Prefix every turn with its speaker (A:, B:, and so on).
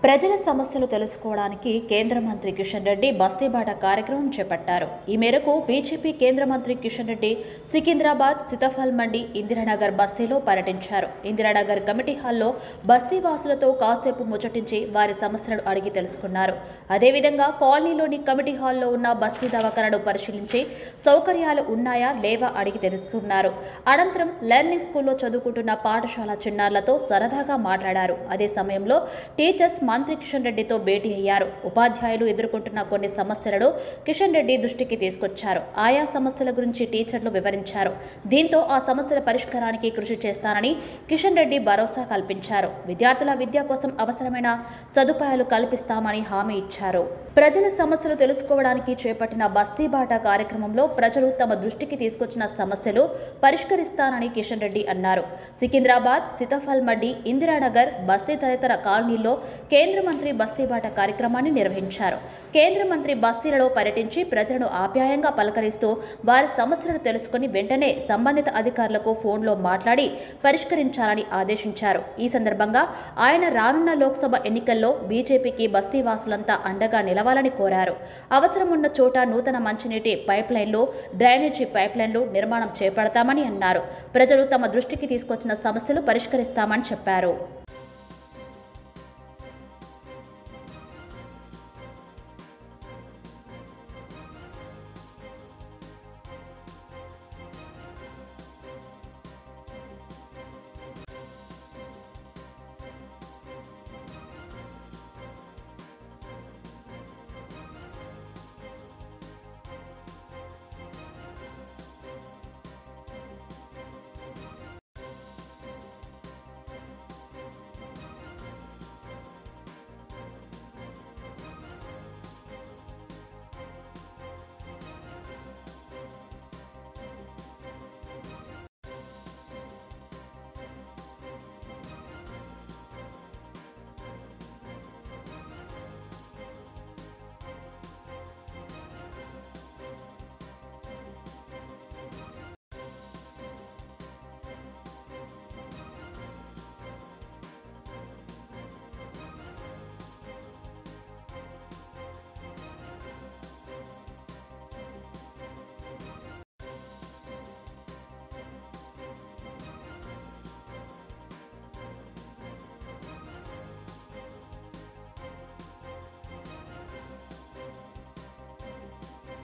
A: ప్రజల సమస్యలు తెలుసుకోవడానికి కేంద్ర మంత్రి కిషన్ రెడ్డి బస్తీబాట కార్యక్రమం చేపట్టారు. ఈ మేరకు బీజేపీ కేంద్ర మంత్రి కిషన్ రెడ్డి సికింద్రాబాద్, సీతాఫల్ మండి, ఇందిరానగర్ బస్తీలో పర్యటించారు. ఇందిరానగర్ కమిటీ హాల్లో బస్తీవాసులతో కాసేపు ముచ్చటించి వారి సమస్యలను అడిగి తెలుసుకున్నారు. అదేవిధంగా కాలనీలోని కమిటీ హాల్లో ఉన్న బస్తీ దవాఖానను పరిశీలించి సౌకర్యాలు ఉన్నాయా లేవా అడిగి తెలుసుకున్నారు. అనంతరం లెర్నింగ్ స్కూల్లో చదువుకుంటున్న పాఠశాల చిన్నారులతో సరదాగా మాట్లాడారు. అదే సమయంలో టీచర్స్ మంత్రి కిషన్ రెడ్డితో భేటీ అయ్యారు. ఉపాధ్యాయులు ఎదుర్కొంటున్న కొన్ని సమస్యలను కిషన్ రెడ్డి దృష్టికి తీసుకొచ్చారు. ఆయా సమస్యల గురించి టీచర్లు వివరించారు. దీంతో ఆ సమస్యల పరిష్కారానికి కృషి చేస్తానని కిషన్ రెడ్డి భరోసా కల్పించారు. విద్యార్థుల విద్య కోసం అవసరమైన సదుపాయాలు కల్పిస్తామని హామీ ఇచ్చారు. ప్రజల సమస్యలు తెలుసుకోవడానికి చేపట్టిన బస్తీబాట కార్యక్రమంలో ప్రజలు తమ దృష్టికి తీసుకొచ్చిన సమస్యలు పరిష్కరిస్తానని కిషన్ రెడ్డి అన్నారు. సికింద్రాబాద్, సీతాఫల్ మండి, ఇందిరానగర్ బస్తీ తదితర కాలనీల్లో కేంద్ర మంత్రి బస్తీబాట కార్యక్రమాన్ని నిర్వహించారు. కేంద్ర మంత్రి బస్తీలలో పర్యటించి ప్రజలను ఆప్యాయంగా పలకరిస్తూ వారి సమస్యలను తెలుసుకుని వెంటనే సంబంధిత అధికారులకు ఫోన్లో మాట్లాడి పరిష్కరించాలని ఆదేశించారు. ఈ సందర్భంగా ఆయన రానున్న లోక్సభ ఎన్నికల్లో బీజేపీకి బస్తీవాసులంతా అండగా నిలవాలని కోరారు. అవసరం ఉన్న చోట నూతన మంచినీటి పైప్లైన్లు, డ్రైనేజీ పైప్లైన్లు నిర్మాణం చేపడతామని అన్నారు. ప్రజలు తమ దృష్టికి తీసుకొచ్చిన సమస్యలు పరిష్కరిస్తామని చెప్పారు.